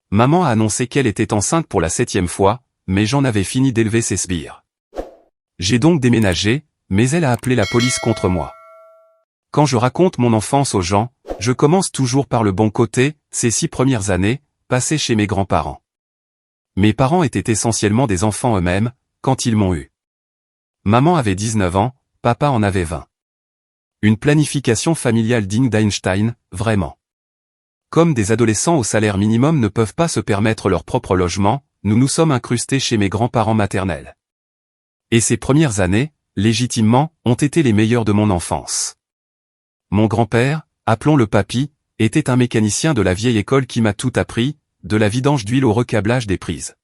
Maman a annoncé qu'elle était enceinte pour la 7e fois, mais j'en avais fini d'élever ses sbires. J'ai donc déménagé, mais elle a appelé la police contre moi. Quand je raconte mon enfance aux gens, je commence toujours par le bon côté, ces 6 premières années, passées chez mes grands-parents. Mes parents étaient essentiellement des enfants eux-mêmes, quand ils m'ont eu. Maman avait 19 ans, papa en avait 20. Une planification familiale digne d'Einstein, vraiment. Comme des adolescents au salaire minimum ne peuvent pas se permettre leur propre logement, nous nous sommes incrustés chez mes grands-parents maternels. Et ces premières années, légitimement, ont été les meilleures de mon enfance. Mon grand-père, appelons-le papy, était un mécanicien de la vieille école qui m'a tout appris, de la vidange d'huile au recablage des prises.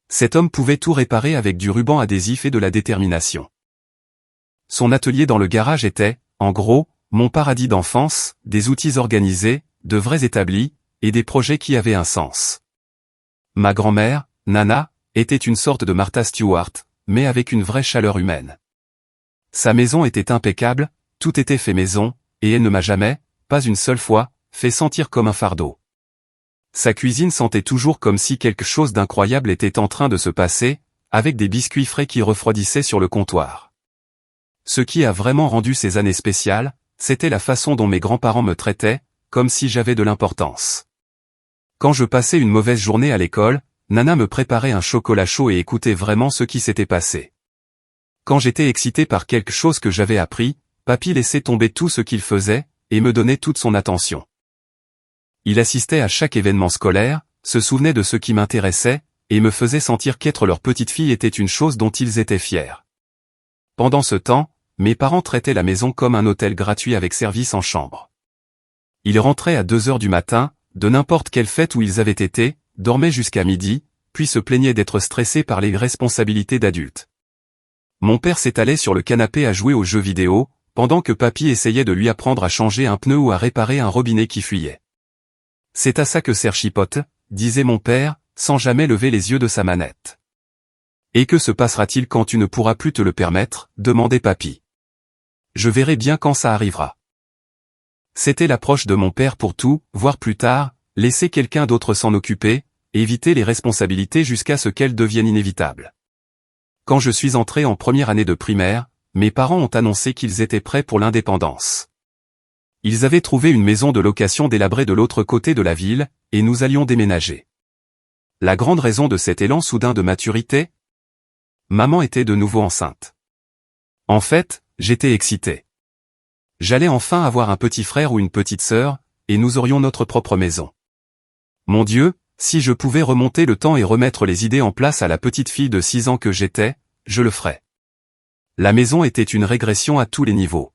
Cet homme pouvait tout réparer avec du ruban adhésif et de la détermination. Son atelier dans le garage était, en gros, mon paradis d'enfance, des outils organisés, de vrais établis, et des projets qui avaient un sens. Ma grand-mère, Nana, était une sorte de Martha Stewart, mais avec une vraie chaleur humaine. Sa maison était impeccable, tout était fait maison, et elle ne m'a jamais, pas une seule fois, fait sentir comme un fardeau. Sa cuisine sentait toujours comme si quelque chose d'incroyable était en train de se passer, avec des biscuits frais qui refroidissaient sur le comptoir. Ce qui a vraiment rendu ces années spéciales, c'était la façon dont mes grands-parents me traitaient, comme si j'avais de l'importance. Quand je passais une mauvaise journée à l'école, Nana me préparait un chocolat chaud et écoutait vraiment ce qui s'était passé. Quand j'étais excité par quelque chose que j'avais appris, papy laissait tomber tout ce qu'il faisait, et me donnait toute son attention. Il assistait à chaque événement scolaire, se souvenait de ce qui m'intéressait, et me faisait sentir qu'être leur petite fille était une chose dont ils étaient fiers. Pendant ce temps, mes parents traitaient la maison comme un hôtel gratuit avec service en chambre. Ils rentraient à 2 heures du matin, de n'importe quelle fête où ils avaient été, dormaient jusqu'à midi, puis se plaignaient d'être stressés par les responsabilités d'adultes. Mon père s'étalait sur le canapé à jouer aux jeux vidéo, pendant que papy essayait de lui apprendre à changer un pneu ou à réparer un robinet qui fuyait. « C'est à ça que sert chipote », disait mon père, sans jamais lever les yeux de sa manette. « Et que se passera-t-il quand tu ne pourras plus te le permettre ?» demandait papy. « Je verrai bien quand ça arrivera. » C'était l'approche de mon père pour tout, voire plus tard, laisser quelqu'un d'autre s'en occuper, éviter les responsabilités jusqu'à ce qu'elles deviennent inévitables. Quand je suis entré en première année de primaire, mes parents ont annoncé qu'ils étaient prêts pour l'indépendance. Ils avaient trouvé une maison de location délabrée de l'autre côté de la ville, et nous allions déménager. La grande raison de cet élan soudain de maturité ? Maman était de nouveau enceinte. En fait, j'étais excité. J'allais enfin avoir un petit frère ou une petite sœur, et nous aurions notre propre maison. Mon Dieu, si je pouvais remonter le temps et remettre les idées en place à la petite fille de 6 ans que j'étais, je le ferais. La maison était une régression à tous les niveaux.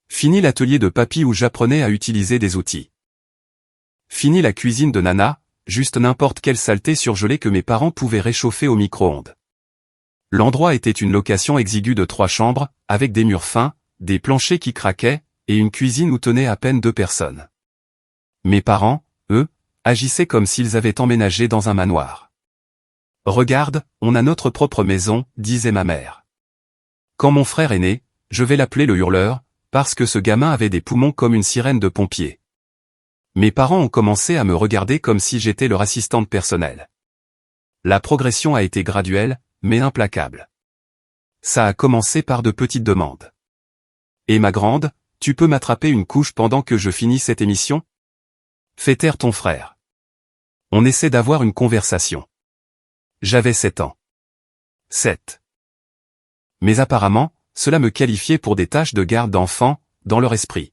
Fini l'atelier de papy où j'apprenais à utiliser des outils. Fini la cuisine de Nana, juste n'importe quelle saleté surgelée que mes parents pouvaient réchauffer au micro-ondes. L'endroit était une location exiguë de 3 chambres, avec des murs fins, des planchers qui craquaient, et une cuisine où tenaient à peine 2 personnes. Mes parents, eux, agissaient comme s'ils avaient emménagé dans un manoir. « Regarde, on a notre propre maison », disait ma mère. Quand mon frère est né, je vais l'appeler le hurleur, parce que ce gamin avait des poumons comme une sirène de pompier. Mes parents ont commencé à me regarder comme si j'étais leur assistante personnelle. La progression a été graduelle, mais implacable. Ça a commencé par de petites demandes. « Et ma grande, tu peux m'attraper une couche pendant que je finis cette émission ? Fais taire ton frère. On essaie d'avoir une conversation. » J'avais 7 ans. 7. Mais apparemment, cela me qualifiait pour des tâches de garde d'enfants, dans leur esprit.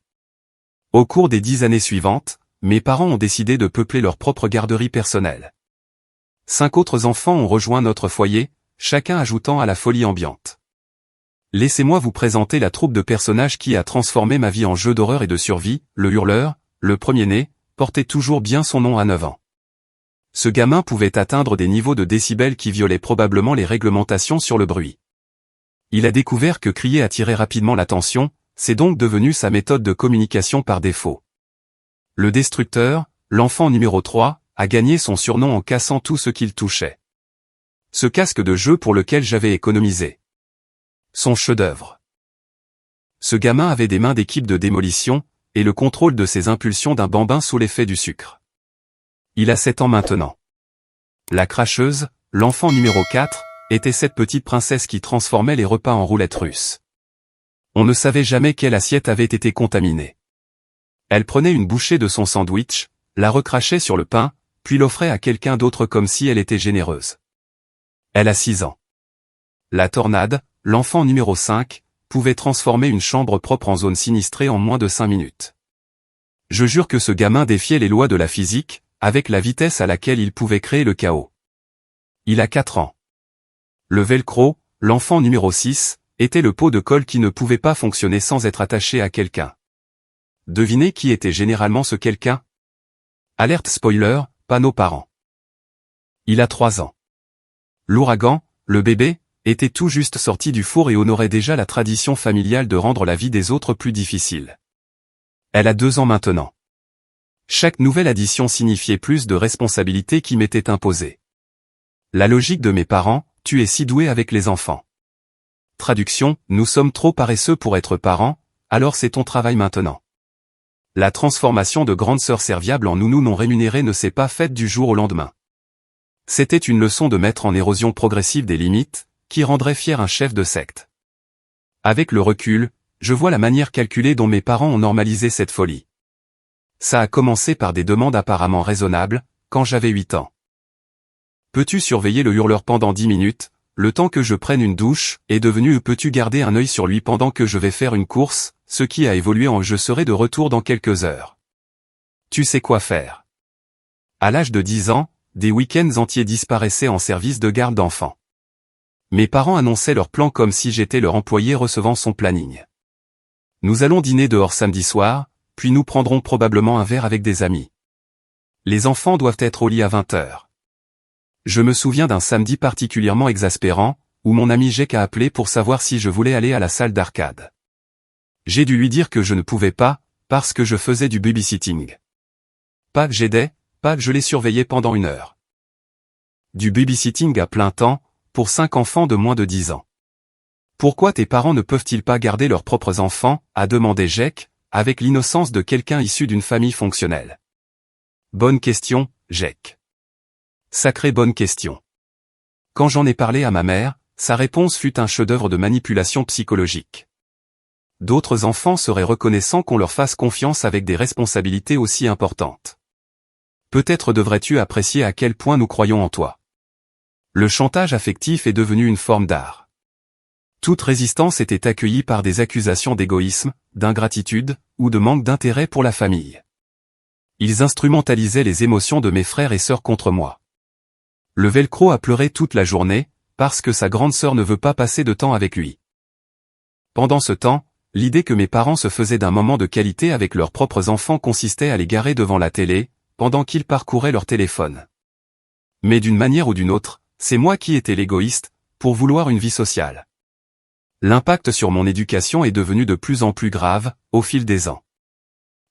Au cours des 10 années suivantes, mes parents ont décidé de peupler leur propre garderie personnelle. 5 autres enfants ont rejoint notre foyer, chacun ajoutant à la folie ambiante. Laissez-moi vous présenter la troupe de personnages qui a transformé ma vie en jeu d'horreur et de survie. Le hurleur, le premier-né, portait toujours bien son nom à 9 ans. Ce gamin pouvait atteindre des niveaux de décibels qui violaient probablement les réglementations sur le bruit. Il a découvert que crier attirait rapidement l'attention, c'est donc devenu sa méthode de communication par défaut. Le destructeur, l'enfant numéro 3, a gagné son surnom en cassant tout ce qu'il touchait. Ce casque de jeu pour lequel j'avais économisé. Son chef-d'œuvre. Ce gamin avait des mains d'équipe de démolition, et le contrôle de ses impulsions d'un bambin sous l'effet du sucre. Il a 7 ans maintenant. La cracheuse, l'enfant numéro 4, était cette petite princesse qui transformait les repas en roulettes russes. On ne savait jamais quelle assiette avait été contaminée. Elle prenait une bouchée de son sandwich, la recrachait sur le pain, puis l'offrait à quelqu'un d'autre comme si elle était généreuse. Elle a 6 ans. La tornade, l'enfant numéro 5, pouvait transformer une chambre propre en zone sinistrée en moins de 5 minutes. Je jure que ce gamin défiait les lois de la physique, avec la vitesse à laquelle il pouvait créer le chaos. Il a 4 ans. Le velcro, l'enfant numéro 6, était le pot de colle qui ne pouvait pas fonctionner sans être attaché à quelqu'un. Devinez qui était généralement ce quelqu'un? Alerte spoiler, pas nos parents. Il a 3 ans. L'ouragan, le bébé, était tout juste sorti du four et honorait déjà la tradition familiale de rendre la vie des autres plus difficile. Elle a 2 ans maintenant. Chaque nouvelle addition signifiait plus de responsabilités qui m'étaient imposées. La logique de mes parents, tu es si doué avec les enfants. Traduction, nous sommes trop paresseux pour être parents, alors c'est ton travail maintenant. La transformation de grande sœur serviable en nounou non rémunérée ne s'est pas faite du jour au lendemain. C'était une leçon de maître en érosion progressive des limites, qui rendrait fier un chef de secte. Avec le recul, je vois la manière calculée dont mes parents ont normalisé cette folie. Ça a commencé par des demandes apparemment raisonnables, quand j'avais 8 ans. Peux-tu surveiller le hurleur pendant 10 minutes, le temps que je prenne une douche, est devenu peux-tu garder un œil sur lui pendant que je vais faire une course, ce qui a évolué en je serai de retour dans quelques heures. Tu sais quoi faire. À l'âge de 10 ans, des week-ends entiers disparaissaient en service de garde d'enfants. Mes parents annonçaient leur plan comme si j'étais leur employé recevant son planning. Nous allons dîner dehors samedi soir, puis nous prendrons probablement un verre avec des amis. Les enfants doivent être au lit à 20h. Je me souviens d'un samedi particulièrement exaspérant, où mon ami Jack a appelé pour savoir si je voulais aller à la salle d'arcade. J'ai dû lui dire que je ne pouvais pas, parce que je faisais du babysitting. Pas que j'aidais, pas que je les surveillais pendant 1 heure. Du babysitting à plein temps, pour 5 enfants de moins de 10 ans. Pourquoi tes parents ne peuvent-ils pas garder leurs propres enfants, a demandé Jack, avec l'innocence de quelqu'un issu d'une famille fonctionnelle. Bonne question, Jack. Sacrée bonne question. Quand j'en ai parlé à ma mère, sa réponse fut un chef-d'œuvre de manipulation psychologique. D'autres enfants seraient reconnaissants qu'on leur fasse confiance avec des responsabilités aussi importantes. Peut-être devrais-tu apprécier à quel point nous croyons en toi. Le chantage affectif est devenu une forme d'art. Toute résistance était accueillie par des accusations d'égoïsme, d'ingratitude, ou de manque d'intérêt pour la famille. Ils instrumentalisaient les émotions de mes frères et sœurs contre moi. Le velcro a pleuré toute la journée, parce que sa grande sœur ne veut pas passer de temps avec lui. Pendant ce temps, l'idée que mes parents se faisaient d'un moment de qualité avec leurs propres enfants consistait à les garer devant la télé, pendant qu'ils parcouraient leur téléphone. Mais d'une manière ou d'une autre, c'est moi qui étais l'égoïste, pour vouloir une vie sociale. L'impact sur mon éducation est devenu de plus en plus grave, au fil des ans.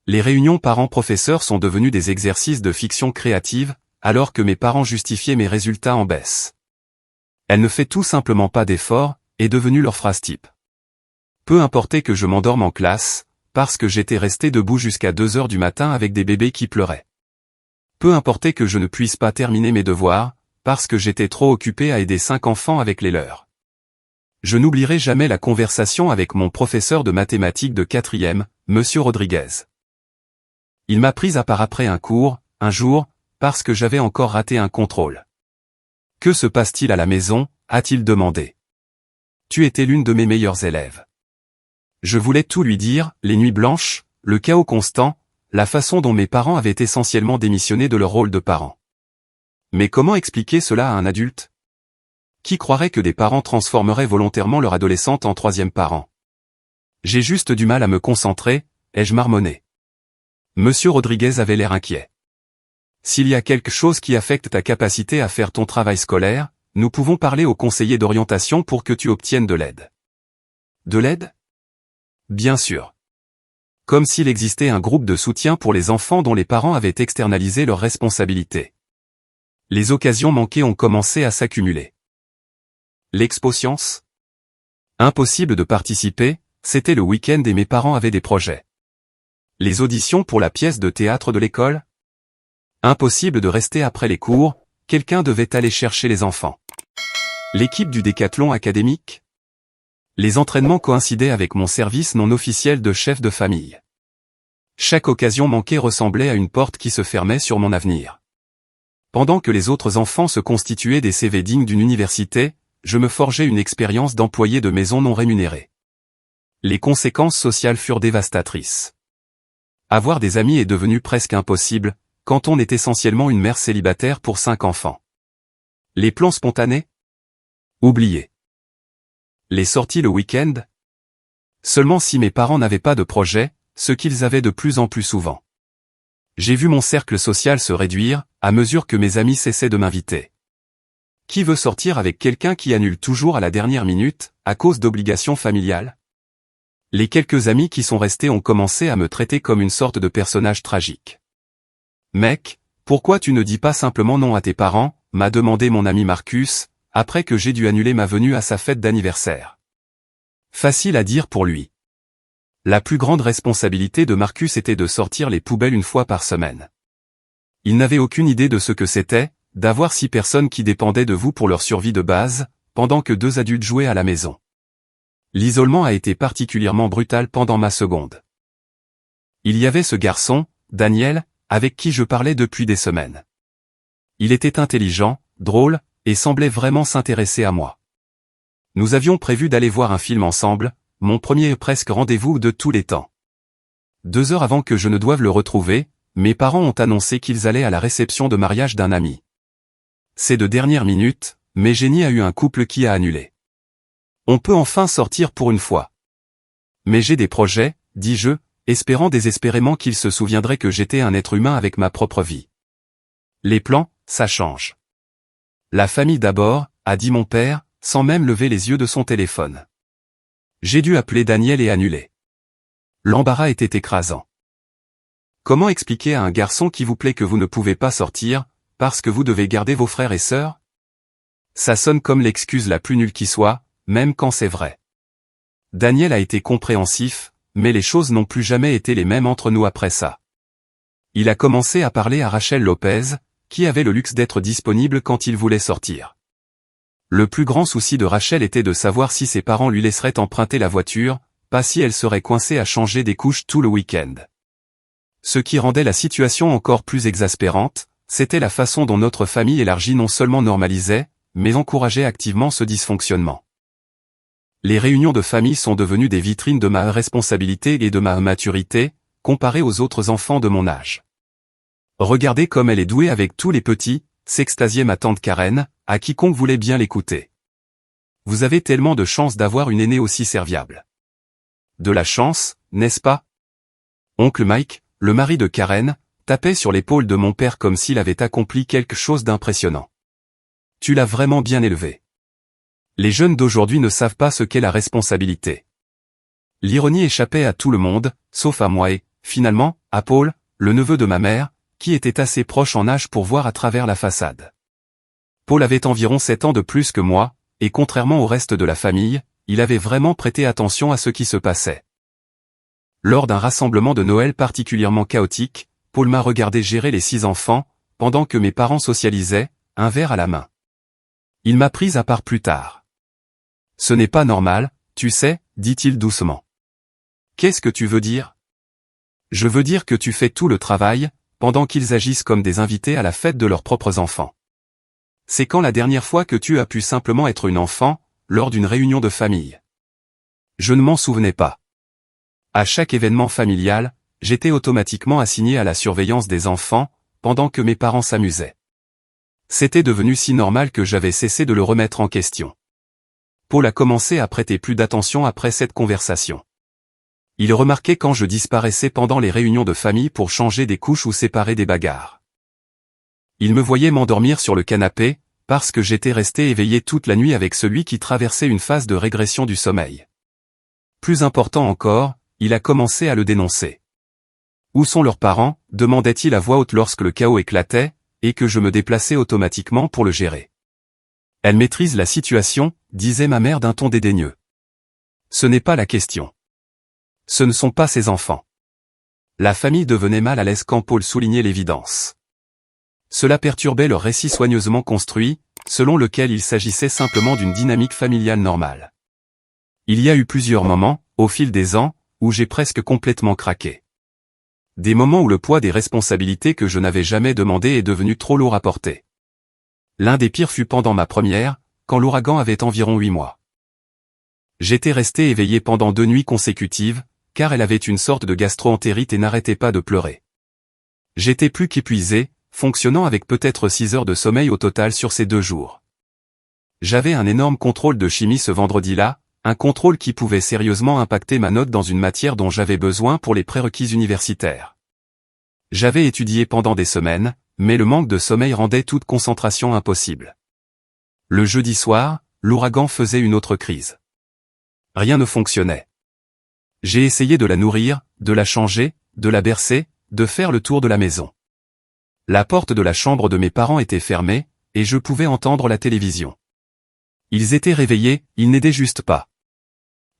Les réunions parents-professeurs sont devenues des exercices de fiction créative, alors que mes parents justifiaient mes résultats en baisse. Elle ne fait tout simplement pas d'effort, est devenue leur phrase type. Peu importait que je m'endorme en classe, parce que j'étais resté debout jusqu'à 2 heures du matin avec des bébés qui pleuraient. Peu importait que je ne puisse pas terminer mes devoirs, parce que j'étais trop occupé à aider 5 enfants avec les leurs. Je n'oublierai jamais la conversation avec mon professeur de mathématiques de 4e, Monsieur Rodriguez. Il m'a prise à part après un cours, un jour, parce que j'avais encore raté un contrôle. Que se passe-t-il à la maison, a-t-il demandé. Tu étais l'une de mes meilleures élèves. Je voulais tout lui dire, les nuits blanches, le chaos constant, la façon dont mes parents avaient essentiellement démissionné de leur rôle de parents. Mais comment expliquer cela à un adulte? Qui croirait que des parents transformeraient volontairement leur adolescente en 3e parent? J'ai juste du mal à me concentrer, ai-je marmonné. Monsieur Rodriguez avait l'air inquiet. S'il y a quelque chose qui affecte ta capacité à faire ton travail scolaire, nous pouvons parler au conseiller d'orientation pour que tu obtiennes de l'aide. De l'aide? Bien sûr. Comme s'il existait un groupe de soutien pour les enfants dont les parents avaient externalisé leurs responsabilités. Les occasions manquées ont commencé à s'accumuler. L'expo science? Impossible de participer, c'était le week-end et mes parents avaient des projets. Les auditions pour la pièce de théâtre de l'école? Impossible de rester après les cours, quelqu'un devait aller chercher les enfants. L'équipe du décathlon académique? Les entraînements coïncidaient avec mon service non officiel de chef de famille. Chaque occasion manquée ressemblait à une porte qui se fermait sur mon avenir. Pendant que les autres enfants se constituaient des CV dignes d'une université, je me forgeais une expérience d'employé de maison non rémunéré. Les conséquences sociales furent dévastatrices. Avoir des amis est devenu presque impossible, quand on est essentiellement une mère célibataire pour 5 enfants. Les plans spontanés? Oubliés. Les sorties le week-end? Seulement si mes parents n'avaient pas de projet, ce qu'ils avaient de plus en plus souvent. J'ai vu mon cercle social se réduire, à mesure que mes amis cessaient de m'inviter. Qui veut sortir avec quelqu'un qui annule toujours à la dernière minute, à cause d'obligations familiales? Les quelques amis qui sont restés ont commencé à me traiter comme une sorte de personnage tragique. Mec, pourquoi tu ne dis pas simplement non à tes parents, m'a demandé mon ami Marcus, après que j'ai dû annuler ma venue à sa fête d'anniversaire. Facile à dire pour lui. La plus grande responsabilité de Marcus était de sortir les poubelles une fois par semaine. Il n'avait aucune idée de ce que c'était, d'avoir 6 personnes qui dépendaient de vous pour leur survie de base, pendant que 2 adultes jouaient à la maison. L'isolement a été particulièrement brutal pendant ma seconde. Il y avait ce garçon, Daniel, avec qui je parlais depuis des semaines. Il était intelligent, drôle, et semblait vraiment s'intéresser à moi. Nous avions prévu d'aller voir un film ensemble, mon premier presque rendez-vous de tous les temps. 2 heures avant que je ne doive le retrouver, mes parents ont annoncé qu'ils allaient à la réception de mariage d'un ami. C'est de dernière minute, mais Jenny a eu un couple qui a annulé. On peut enfin sortir pour une fois. Mais j'ai des projets, dis-je, espérant désespérément qu'il se souviendrait que j'étais un être humain avec ma propre vie. Les plans, ça change. La famille d'abord, a dit mon père, sans même lever les yeux de son téléphone. J'ai dû appeler Daniel et annuler. L'embarras était écrasant. Comment expliquer à un garçon qui vous plaît que vous ne pouvez pas sortir, parce que vous devez garder vos frères et sœurs? Ça sonne comme l'excuse la plus nulle qui soit, même quand c'est vrai. Daniel a été compréhensif, mais les choses n'ont plus jamais été les mêmes entre nous après ça. Il a commencé à parler à Rachel Lopez, qui avait le luxe d'être disponible quand il voulait sortir. Le plus grand souci de Rachel était de savoir si ses parents lui laisseraient emprunter la voiture, pas si elle serait coincée à changer des couches tout le week-end. Ce qui rendait la situation encore plus exaspérante, c'était la façon dont notre famille élargie non seulement normalisait, mais encourageait activement ce dysfonctionnement. Les réunions de famille sont devenues des vitrines de ma responsabilité et de ma maturité, comparées aux autres enfants de mon âge. Regardez comme elle est douée avec tous les petits, s'extasiait ma tante Karen, à quiconque voulait bien l'écouter. Vous avez tellement de chance d'avoir une aînée aussi serviable. De la chance, n'est-ce pas? Oncle Mike, le mari de Karen, tapait sur l'épaule de mon père comme s'il avait accompli quelque chose d'impressionnant. Tu l'as vraiment bien élevée. Les jeunes d'aujourd'hui ne savent pas ce qu'est la responsabilité. L'ironie échappait à tout le monde, sauf à moi et, finalement, à Paul, le neveu de ma mère, qui était assez proche en âge pour voir à travers la façade. Paul avait environ 7 ans de plus que moi, et contrairement au reste de la famille, il avait vraiment prêté attention à ce qui se passait. Lors d'un rassemblement de Noël particulièrement chaotique, Paul m'a regardé gérer les 6 enfants, pendant que mes parents socialisaient, un verre à la main. Il m'a prise à part plus tard. Ce n'est pas normal, tu sais, dit-il doucement. Qu'est-ce que tu veux dire? Je veux dire que tu fais tout le travail, pendant qu'ils agissent comme des invités à la fête de leurs propres enfants. C'est quand la dernière fois que tu as pu simplement être une enfant, lors d'une réunion de famille? Je ne m'en souvenais pas. À chaque événement familial, j'étais automatiquement assigné à la surveillance des enfants, pendant que mes parents s'amusaient. C'était devenu si normal que j'avais cessé de le remettre en question. Paul a commencé à prêter plus d'attention après cette conversation. Il remarquait quand je disparaissais pendant les réunions de famille pour changer des couches ou séparer des bagarres. Il me voyait m'endormir sur le canapé, parce que j'étais resté éveillé toute la nuit avec celui qui traversait une phase de régression du sommeil. Plus important encore, il a commencé à le dénoncer. Où sont leurs parents, demandait-il à voix haute lorsque le chaos éclatait, et que je me déplaçais automatiquement pour le gérer. Elle maîtrise la situation, disait ma mère d'un ton dédaigneux. Ce n'est pas la question. Ce ne sont pas ses enfants. La famille devenait mal à l'aise quand Paul soulignait l'évidence. Cela perturbait leur récit soigneusement construit, selon lequel il s'agissait simplement d'une dynamique familiale normale. Il y a eu plusieurs moments, au fil des ans, où j'ai presque complètement craqué. Des moments où le poids des responsabilités que je n'avais jamais demandées est devenu trop lourd à porter. L'un des pires fut pendant ma première, quand l'ouragan avait environ 8 mois. J'étais resté éveillé pendant 2 nuits consécutives, car elle avait une sorte de gastro-entérite et n'arrêtait pas de pleurer. J'étais plus qu'épuisé, fonctionnant avec peut-être 6 heures de sommeil au total sur ces 2 jours. J'avais un énorme contrôle de chimie ce vendredi-là, un contrôle qui pouvait sérieusement impacter ma note dans une matière dont j'avais besoin pour les prérequis universitaires. J'avais étudié pendant des semaines, mais le manque de sommeil rendait toute concentration impossible. Le jeudi soir, l'ouragan faisait une autre crise. Rien ne fonctionnait. J'ai essayé de la nourrir, de la changer, de la bercer, de faire le tour de la maison. La porte de la chambre de mes parents était fermée, et je pouvais entendre la télévision. Ils étaient réveillés, ils n'aidaient juste pas.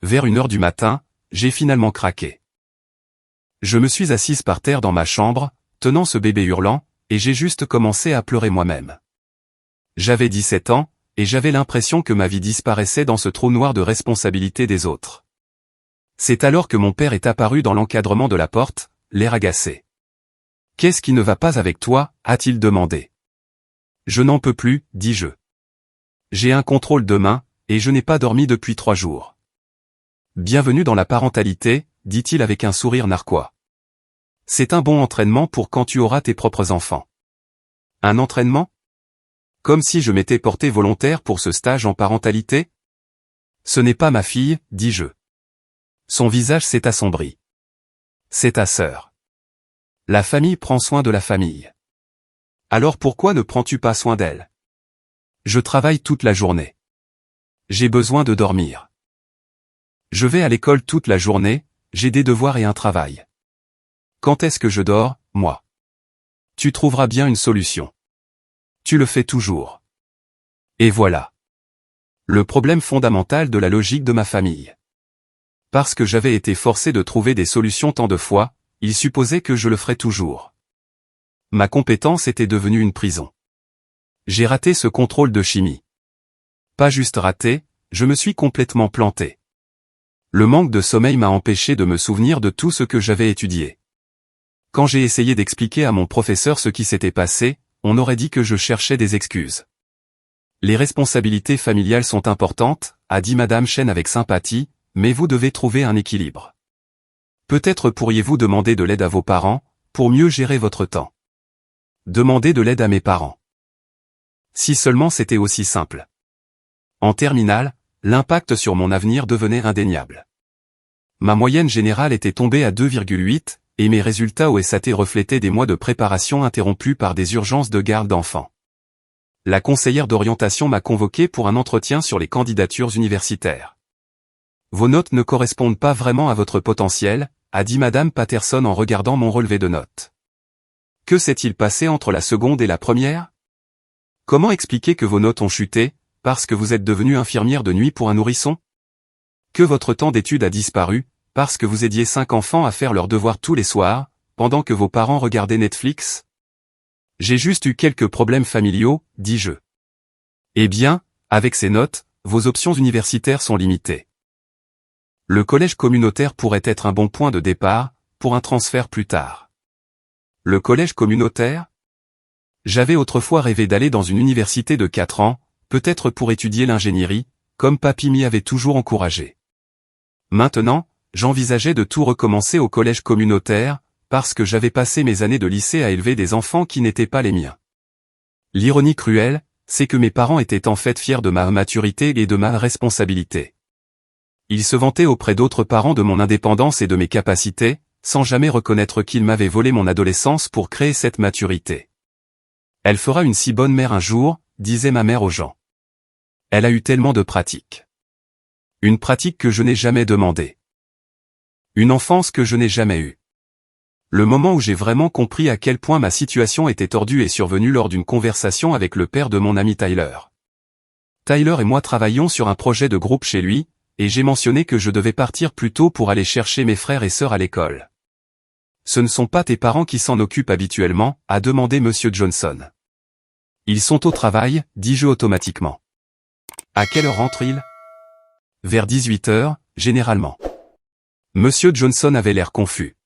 Vers 1 heure du matin, j'ai finalement craqué. Je me suis assise par terre dans ma chambre, tenant ce bébé hurlant, et j'ai juste commencé à pleurer moi-même. J'avais 17 ans, et j'avais l'impression que ma vie disparaissait dans ce trou noir de responsabilité des autres. C'est alors que mon père est apparu dans l'encadrement de la porte, l'air agacé. « Qu'est-ce qui ne va pas avec toi ?» a-t-il demandé. « Je n'en peux plus, dis-je. J'ai un contrôle demain, et je n'ai pas dormi depuis 3 jours. » « Bienvenue dans la parentalité, dit-il avec un sourire narquois. C'est un bon entraînement pour quand tu auras tes propres enfants. Un entraînement ? Comme si je m'étais porté volontaire pour ce stage en parentalité ? Ce n'est pas ma fille, dis-je. Son visage s'est assombri. C'est ta sœur. La famille prend soin de la famille. Alors pourquoi ne prends-tu pas soin d'elle ? Je travaille toute la journée. J'ai besoin de dormir. Je vais à l'école toute la journée, j'ai des devoirs et un travail. Quand est-ce que je dors, moi ? Tu trouveras bien une solution. Tu le fais toujours. Et voilà. Le problème fondamental de la logique de ma famille. Parce que j'avais été forcé de trouver des solutions tant de fois, ils supposaient que je le ferais toujours. Ma compétence était devenue une prison. J'ai raté ce contrôle de chimie. Pas juste raté, je me suis complètement planté. Le manque de sommeil m'a empêché de me souvenir de tout ce que j'avais étudié. Quand j'ai essayé d'expliquer à mon professeur ce qui s'était passé, on aurait dit que je cherchais des excuses. Les responsabilités familiales sont importantes, a dit Madame Chen avec sympathie, mais vous devez trouver un équilibre. Peut-être pourriez-vous demander de l'aide à vos parents, pour mieux gérer votre temps. Demander de l'aide à mes parents. Si seulement c'était aussi simple. En terminale, l'impact sur mon avenir devenait indéniable. Ma moyenne générale était tombée à 2,8, et mes résultats au SAT reflétaient des mois de préparation interrompus par des urgences de garde d'enfants. La conseillère d'orientation m'a convoqué pour un entretien sur les candidatures universitaires. Vos notes ne correspondent pas vraiment à votre potentiel, a dit Madame Patterson en regardant mon relevé de notes. Que s'est-il passé entre la seconde et la première ? Comment expliquer que vos notes ont chuté, parce que vous êtes devenue infirmière de nuit pour un nourrisson ? Que votre temps d'étude a disparu, parce que vous aidiez 5 enfants à faire leurs devoirs tous les soirs, pendant que vos parents regardaient Netflix ? J'ai juste eu quelques problèmes familiaux, dis-je. Eh bien, avec ces notes, vos options universitaires sont limitées. Le collège communautaire pourrait être un bon point de départ, pour un transfert plus tard. Le collège communautaire ? J'avais autrefois rêvé d'aller dans une université de 4 ans, peut-être pour étudier l'ingénierie, comme papy m'y avait toujours encouragé. Maintenant, j'envisageais de tout recommencer au collège communautaire, parce que j'avais passé mes années de lycée à élever des enfants qui n'étaient pas les miens. L'ironie cruelle, c'est que mes parents étaient en fait fiers de ma maturité et de ma responsabilité. Ils se vantaient auprès d'autres parents de mon indépendance et de mes capacités, sans jamais reconnaître qu'ils m'avaient volé mon adolescence pour créer cette maturité. Elle fera une si bonne mère un jour, disait ma mère aux gens. Elle a eu tellement de pratiques. Une pratique que je n'ai jamais demandée. Une enfance que je n'ai jamais eue. Le moment où j'ai vraiment compris à quel point ma situation était tordue est survenu lors d'une conversation avec le père de mon ami Tyler. Tyler et moi travaillions sur un projet de groupe chez lui, et j'ai mentionné que je devais partir plus tôt pour aller chercher mes frères et sœurs à l'école. Ce ne sont pas tes parents qui s'en occupent habituellement, a demandé Monsieur Johnson. Ils sont au travail, dis-je automatiquement. À quelle heure rentrent-ils? Vers 18 heures, généralement. Monsieur Johnson avait l'air confus.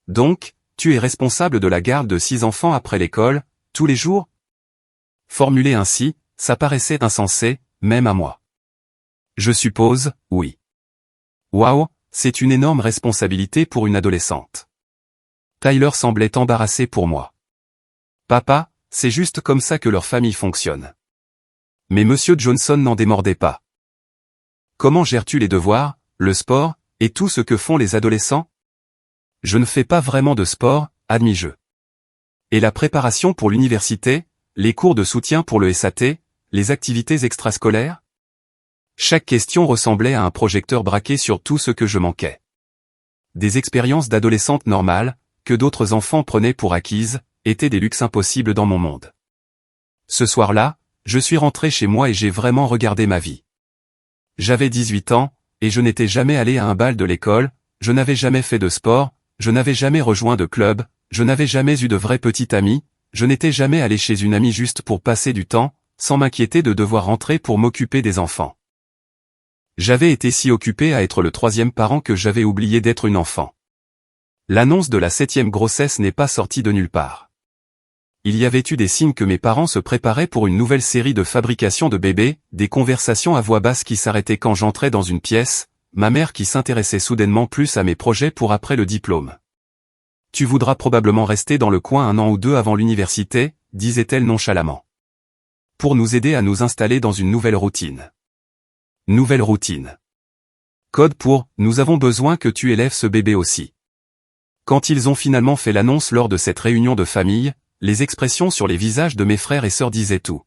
Donc, tu es responsable de la garde de 6 enfants après l'école, tous les jours? Formulé ainsi, ça paraissait insensé, même à moi. Je suppose, oui. Waouh, c'est une énorme responsabilité pour une adolescente. Tyler semblait embarrassé pour moi. Papa, c'est juste comme ça que leur famille fonctionne. Mais Monsieur Johnson n'en démordait pas. Comment gères-tu les devoirs, le sport, et tout ce que font les adolescents? Je ne fais pas vraiment de sport, admis-je. Et la préparation pour l'université, les cours de soutien pour le SAT, les activités extrascolaires? Chaque question ressemblait à un projecteur braqué sur tout ce que je manquais. Des expériences d'adolescente normales, que d'autres enfants prenaient pour acquises, étaient des luxes impossibles dans mon monde. Ce soir-là, je suis rentré chez moi et j'ai vraiment regardé ma vie. J'avais 18 ans, et je n'étais jamais allé à un bal de l'école, je n'avais jamais fait de sport, je n'avais jamais rejoint de club, je n'avais jamais eu de vraie petite amie, je n'étais jamais allé chez une amie juste pour passer du temps, sans m'inquiéter de devoir rentrer pour m'occuper des enfants. J'avais été si occupé à être le 3e parent que j'avais oublié d'être une enfant. L'annonce de la 7e grossesse n'est pas sortie de nulle part. Il y avait eu des signes que mes parents se préparaient pour une nouvelle série de fabrication de bébés, des conversations à voix basse qui s'arrêtaient quand j'entrais dans une pièce, ma mère qui s'intéressait soudainement plus à mes projets pour après le diplôme. Tu voudras probablement rester dans le coin 1 an ou 2 avant l'université, disait-elle nonchalamment. Pour nous aider à nous installer dans une nouvelle routine. Nouvelle routine. Code pour « Nous avons besoin que tu élèves ce bébé aussi ». Quand ils ont finalement fait l'annonce lors de cette réunion de famille, les expressions sur les visages de mes frères et sœurs disaient tout.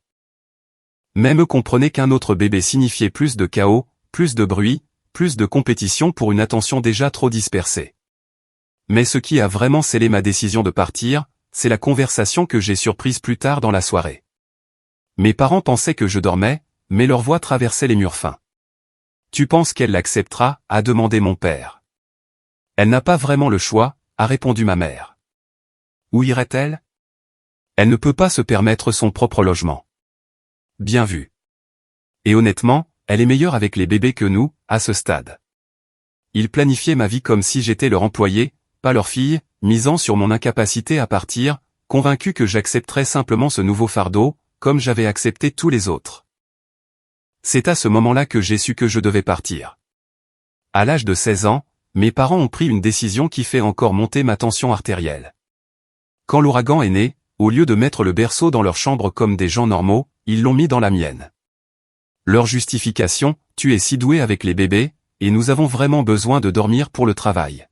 Même eux comprenaient qu'un autre bébé signifiait plus de chaos, plus de bruit, plus de compétition pour une attention déjà trop dispersée. Mais ce qui a vraiment scellé ma décision de partir, c'est la conversation que j'ai surprise plus tard dans la soirée. Mes parents pensaient que je dormais, mais leur voix traversait les murs fins. « Tu penses qu'elle l'acceptera ?» a demandé mon père. « Elle n'a pas vraiment le choix », a répondu ma mère. « Où irait-elle ? Elle ne peut pas se permettre son propre logement. » Bien vu. Et honnêtement, elle est meilleure avec les bébés que nous, à ce stade. Ils planifiaient ma vie comme si j'étais leur employé, pas leur fille, misant sur mon incapacité à partir, convaincu que j'accepterais simplement ce nouveau fardeau, comme j'avais accepté tous les autres. C'est à ce moment-là que j'ai su que je devais partir. À l'âge de 16 ans, mes parents ont pris une décision qui fait encore monter ma tension artérielle. Quand l'ouragan est né, au lieu de mettre le berceau dans leur chambre comme des gens normaux, ils l'ont mis dans la mienne. Leur justification, tu es si doué avec les bébés, et nous avons vraiment besoin de dormir pour le travail.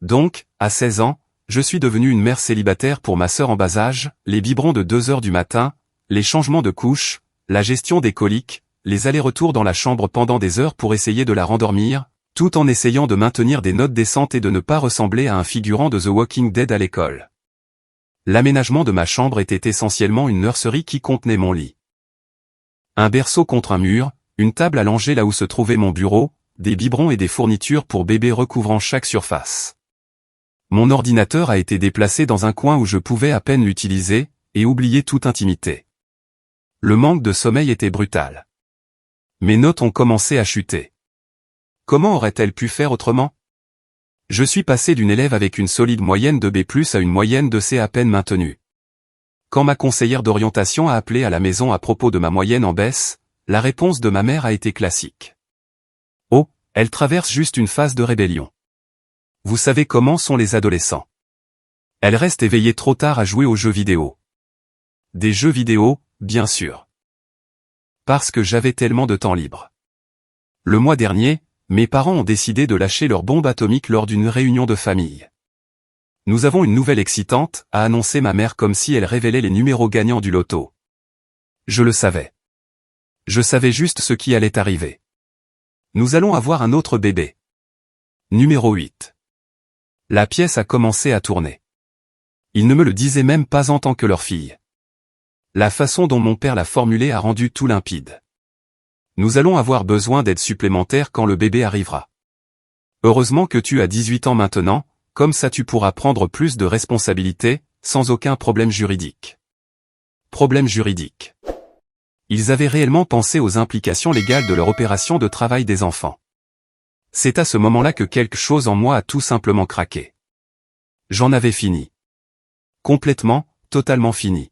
Donc, à 16 ans, je suis devenu une mère célibataire pour ma sœur en bas âge, les biberons de 2 heures du matin, les changements de couche, la gestion des coliques, les allers-retours dans la chambre pendant des heures pour essayer de la rendormir, tout en essayant de maintenir des notes décentes et de ne pas ressembler à un figurant de The Walking Dead à l'école. L'aménagement de ma chambre était essentiellement une nurserie qui contenait mon lit. Un berceau contre un mur, une table allongée là où se trouvait mon bureau, des biberons et des fournitures pour bébé recouvrant chaque surface. Mon ordinateur a été déplacé dans un coin où je pouvais à peine l'utiliser, et oublier toute intimité. Le manque de sommeil était brutal. Mes notes ont commencé à chuter. Comment aurait-elle pu faire autrement? Je suis passé d'une élève avec une solide moyenne de B+ à une moyenne de C à peine maintenue. Quand ma conseillère d'orientation a appelé à la maison à propos de ma moyenne en baisse, la réponse de ma mère a été classique. Oh, elle traverse juste une phase de rébellion. Vous savez comment sont les adolescents. Elle reste éveillée trop tard à jouer aux jeux vidéo. Des jeux vidéo, bien sûr. Parce que j'avais tellement de temps libre. Le mois dernier, mes parents ont décidé de lâcher leur bombe atomique lors d'une réunion de famille. Nous avons une nouvelle excitante, a annoncé ma mère comme si elle révélait les numéros gagnants du loto. Je le savais. Je savais juste ce qui allait arriver. Nous allons avoir un autre bébé. Numéro 8. La pièce a commencé à tourner. Ils ne me le disaient même pas en tant que leur fille. La façon dont mon père l'a formulé a rendu tout limpide. Nous allons avoir besoin d'aide supplémentaire quand le bébé arrivera. Heureusement que tu as 18 ans maintenant, comme ça tu pourras prendre plus de responsabilités, sans aucun problème juridique. problème juridique. Ils avaient réellement pensé aux implications légales de leur opération de travail des enfants. C'est à ce moment-là que quelque chose en moi a tout simplement craqué. J'en avais fini. Complètement, totalement fini.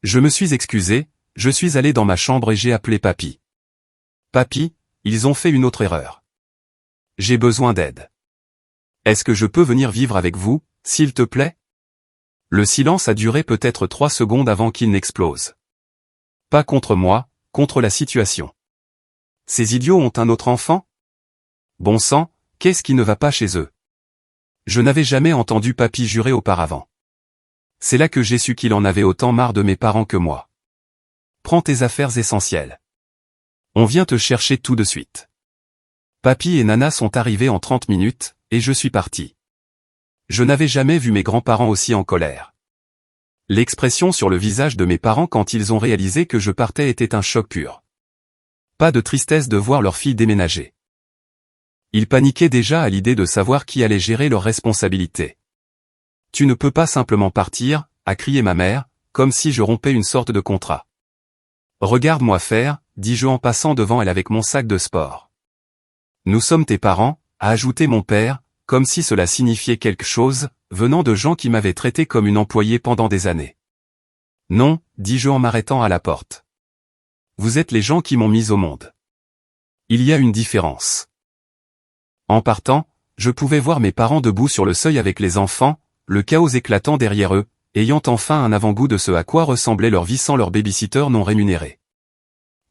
Je me suis excusé, je suis allé dans ma chambre et j'ai appelé papy. Papy, ils ont fait une autre erreur. J'ai besoin d'aide. Est-ce que je peux venir vivre avec vous, s'il te plaît? Le silence a duré peut-être 3 secondes avant qu'il n'explose. Pas contre moi, contre la situation. Ces idiots ont un autre enfant? Bon sang, qu'est-ce qui ne va pas chez eux? Je n'avais jamais entendu papy jurer auparavant. C'est là que j'ai su qu'il en avait autant marre de mes parents que moi. Prends tes affaires essentielles. On vient te chercher tout de suite. Papy et Nana sont arrivés en 30 minutes, et je suis parti. Je n'avais jamais vu mes grands-parents aussi en colère. L'expression sur le visage de mes parents quand ils ont réalisé que je partais était un choc pur. Pas de tristesse de voir leur fille déménager. Ils paniquaient déjà à l'idée de savoir qui allait gérer leurs responsabilités. « Tu ne peux pas simplement partir », a crié ma mère, comme si je rompais une sorte de contrat. « Regarde-moi faire », dis-je en passant devant elle avec mon sac de sport. « Nous sommes tes parents », a ajouté mon père, comme si cela signifiait quelque chose, venant de gens qui m'avaient traité comme une employée pendant des années. « Non », dis-je en m'arrêtant à la porte. « Vous êtes les gens qui m'ont mis au monde. Il y a une différence. » En partant, je pouvais voir mes parents debout sur le seuil avec les enfants, le chaos éclatant derrière eux, ayant enfin un avant-goût de ce à quoi ressemblait leur vie sans leur babysitter non rémunéré.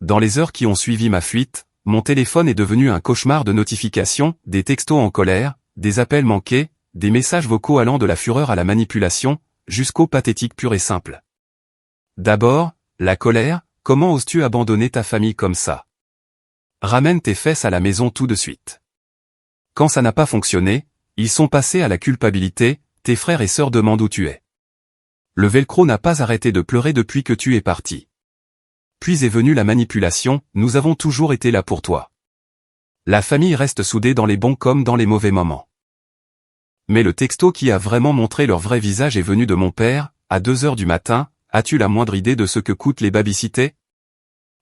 Dans les heures qui ont suivi ma fuite, mon téléphone est devenu un cauchemar de notifications, des textos en colère, des appels manqués, des messages vocaux allant de la fureur à la manipulation, jusqu'au pathétique pur et simple. D'abord, la colère, comment oses-tu abandonner ta famille comme ça? Ramène tes fesses à la maison tout de suite. Quand ça n'a pas fonctionné, ils sont passés à la culpabilité, tes frères et sœurs demandent où tu es. Le velcro n'a pas arrêté de pleurer depuis que tu es parti. Puis est venue la manipulation, nous avons toujours été là pour toi. La famille reste soudée dans les bons comme dans les mauvais moments. Mais le texto qui a vraiment montré leur vrai visage est venu de mon père, à 2 heures du matin, as-tu la moindre idée de ce que coûtent les babysitter?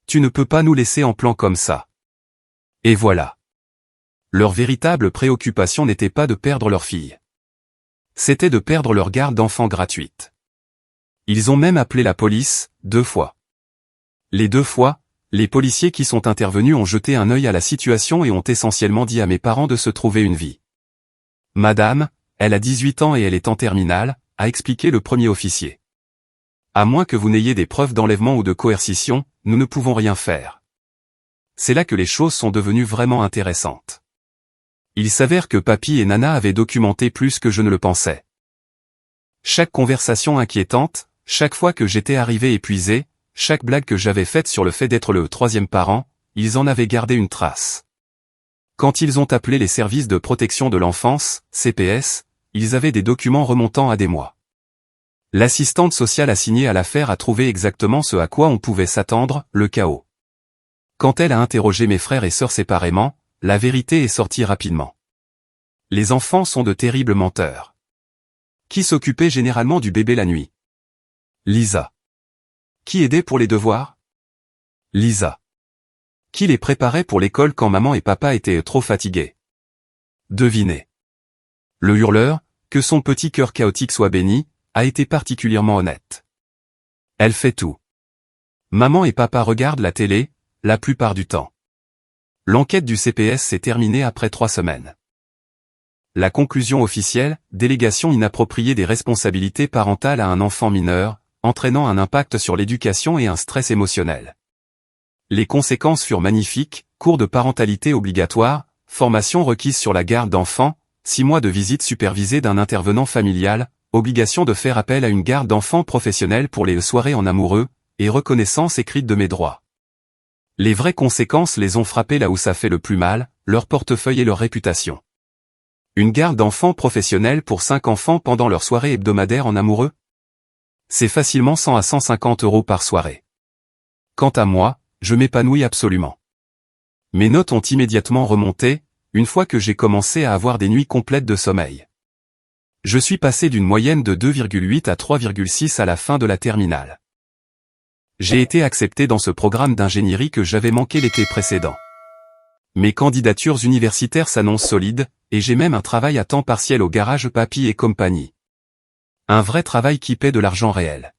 Tu ne peux pas nous laisser en plan comme ça. Et voilà. Leur véritable préoccupation n'était pas de perdre leur fille. C'était de perdre leur garde d'enfants gratuite. Ils ont même appelé la police, 2 fois. Les 2 fois, les policiers qui sont intervenus ont jeté un œil à la situation et ont essentiellement dit à mes parents de se trouver une vie. Madame, elle a 18 ans et elle est en terminale, a expliqué le premier officier. À moins que vous n'ayez des preuves d'enlèvement ou de coercition, nous ne pouvons rien faire. C'est là que les choses sont devenues vraiment intéressantes. Il s'avère que papy et Nana avaient documenté plus que je ne le pensais. Chaque conversation inquiétante, chaque fois que j'étais arrivé épuisé, chaque blague que j'avais faite sur le fait d'être le 3e parent, ils en avaient gardé une trace. Quand ils ont appelé les services de protection de l'enfance, CPS, ils avaient des documents remontant à des mois. L'assistante sociale assignée à l'affaire a trouvé exactement ce à quoi on pouvait s'attendre, le chaos. Quand elle a interrogé mes frères et sœurs séparément, la vérité est sortie rapidement. Les enfants sont de terribles menteurs. Qui s'occupait généralement du bébé la nuit? Lisa. Qui aidait pour les devoirs? Lisa. Qui les préparait pour l'école quand maman et papa étaient trop fatigués? Devinez. Le hurleur, que son petit cœur chaotique soit béni, a été particulièrement honnête. Elle fait tout. Maman et papa regardent la télé, la plupart du temps. L'enquête du CPS s'est terminée après 3 semaines. La conclusion officielle, délégation inappropriée des responsabilités parentales à un enfant mineur, entraînant un impact sur l'éducation et un stress émotionnel. Les conséquences furent magnifiques, cours de parentalité obligatoire, formation requise sur la garde d'enfants, 6 mois de visite supervisée d'un intervenant familial, obligation de faire appel à une garde d'enfants professionnelle pour les soirées en amoureux, et reconnaissance écrite de mes droits. Les vraies conséquences les ont frappés là où ça fait le plus mal, leur portefeuille et leur réputation. Une garde d'enfants professionnelle pour 5 enfants pendant leur soirée hebdomadaire en amoureux? C'est facilement 100 à 150 € par soirée. Quant à moi, je m'épanouis absolument. Mes notes ont immédiatement remonté, une fois que j'ai commencé à avoir des nuits complètes de sommeil. Je suis passé d'une moyenne de 2,8 à 3,6 à la fin de la terminale. J'ai été accepté dans ce programme d'ingénierie que j'avais manqué l'été précédent. Mes candidatures universitaires s'annoncent solides, et j'ai même un travail à temps partiel au garage Papy et compagnie. Un vrai travail qui paie de l'argent réel.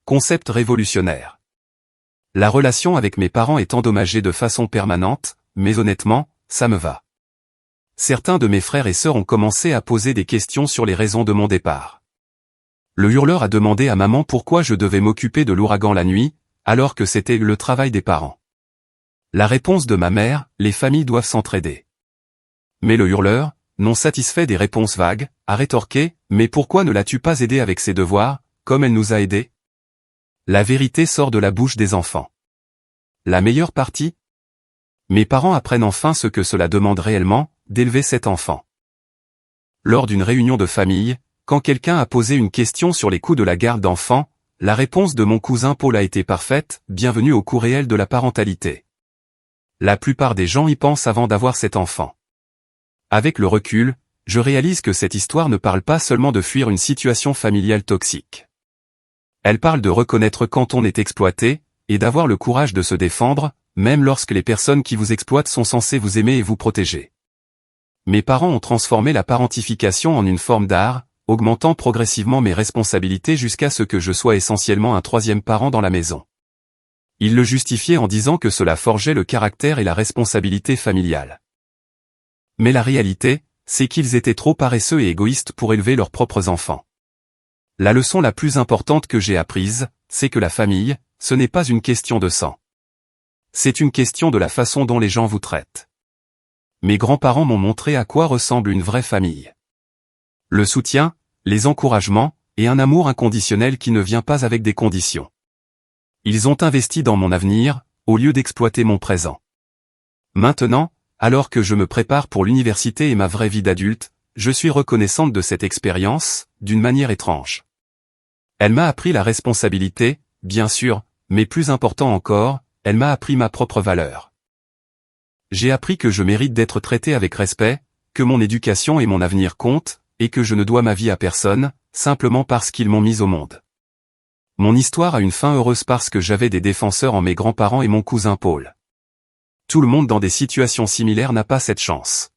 Concept révolutionnaire. La relation avec mes parents est endommagée de façon permanente, mais honnêtement, ça me va. Certains de mes frères et sœurs ont commencé à poser des questions sur les raisons de mon départ. Le hurleur a demandé à maman pourquoi je devais m'occuper de l'ouragan la nuit, alors que c'était le travail des parents. La réponse de ma mère, les familles doivent s'entraider. Mais le hurleur, non satisfait des réponses vagues, a rétorqué, mais pourquoi ne l'as-tu pas aidé avec ses devoirs, comme elle nous a aidés? La vérité sort de la bouche des enfants. La meilleure partie? Mes parents apprennent enfin ce que cela demande réellement, d'élever cet enfant. Lors d'une réunion de famille, quand quelqu'un a posé une question sur les coûts de la garde d'enfants, la réponse de mon cousin Paul a été parfaite, bienvenue au coût réel de la parentalité. La plupart des gens y pensent avant d'avoir cet enfant. Avec le recul, je réalise que cette histoire ne parle pas seulement de fuir une situation familiale toxique. Elle parle de reconnaître quand on est exploité, et d'avoir le courage de se défendre, même lorsque les personnes qui vous exploitent sont censées vous aimer et vous protéger. Mes parents ont transformé la parentification en une forme d'art, augmentant progressivement mes responsabilités jusqu'à ce que je sois essentiellement un troisième parent dans la maison. Ils le justifiaient en disant que cela forgeait le caractère et la responsabilité familiale. Mais la réalité, c'est qu'ils étaient trop paresseux et égoïstes pour élever leurs propres enfants. La leçon la plus importante que j'ai apprise, c'est que la famille, ce n'est pas une question de sang. C'est une question de la façon dont les gens vous traitent. Mes grands-parents m'ont montré à quoi ressemble une vraie famille. Le soutien, les encouragements, et un amour inconditionnel qui ne vient pas avec des conditions. Ils ont investi dans mon avenir, au lieu d'exploiter mon présent. Maintenant, alors que je me prépare pour l'université et ma vraie vie d'adulte, je suis reconnaissante de cette expérience, d'une manière étrange. Elle m'a appris la responsabilité, bien sûr, mais plus important encore, elle m'a appris ma propre valeur. J'ai appris que je mérite d'être traité avec respect, que mon éducation et mon avenir comptent, et que je ne dois ma vie à personne, simplement parce qu'ils m'ont mis au monde. Mon histoire a une fin heureuse parce que j'avais des défenseurs en mes grands-parents et mon cousin Paul. Tout le monde dans des situations similaires n'a pas cette chance.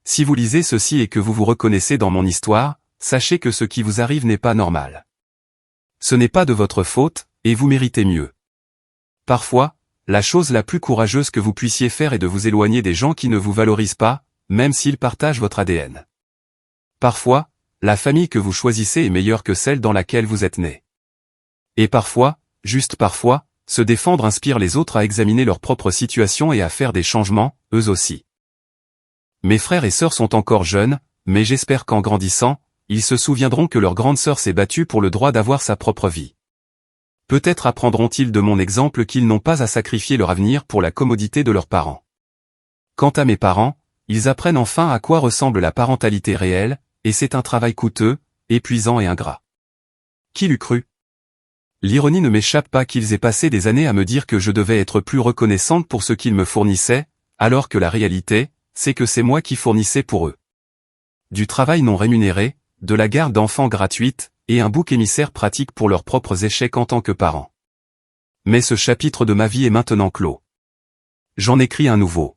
Si vous lisez ceci et que vous vous reconnaissez dans mon histoire, sachez que ce qui vous arrive n'est pas normal. Ce n'est pas de votre faute, et vous méritez mieux. Parfois, la chose la plus courageuse que vous puissiez faire est de vous éloigner des gens qui ne vous valorisent pas, même s'ils partagent votre ADN. Parfois, la famille que vous choisissez est meilleure que celle dans laquelle vous êtes né. Et parfois, juste parfois, se défendre inspire les autres à examiner leur propre situation et à faire des changements, eux aussi. Mes frères et sœurs sont encore jeunes, mais j'espère qu'en grandissant, ils se souviendront que leur grande sœur s'est battue pour le droit d'avoir sa propre vie. Peut-être apprendront-ils de mon exemple qu'ils n'ont pas à sacrifier leur avenir pour la commodité de leurs parents. Quant à mes parents, ils apprennent enfin à quoi ressemble la parentalité réelle, et c'est un travail coûteux, épuisant et ingrat. Qui l'eût cru? L'ironie ne m'échappe pas qu'ils aient passé des années à me dire que je devais être plus reconnaissante pour ce qu'ils me fournissaient, alors que la réalité, c'est que c'est moi qui fournissais pour eux. Du travail non rémunéré, de la garde d'enfants gratuite, et un bouc émissaire pratique pour leurs propres échecs en tant que parents. Mais ce chapitre de ma vie est maintenant clos. J'en écris un nouveau.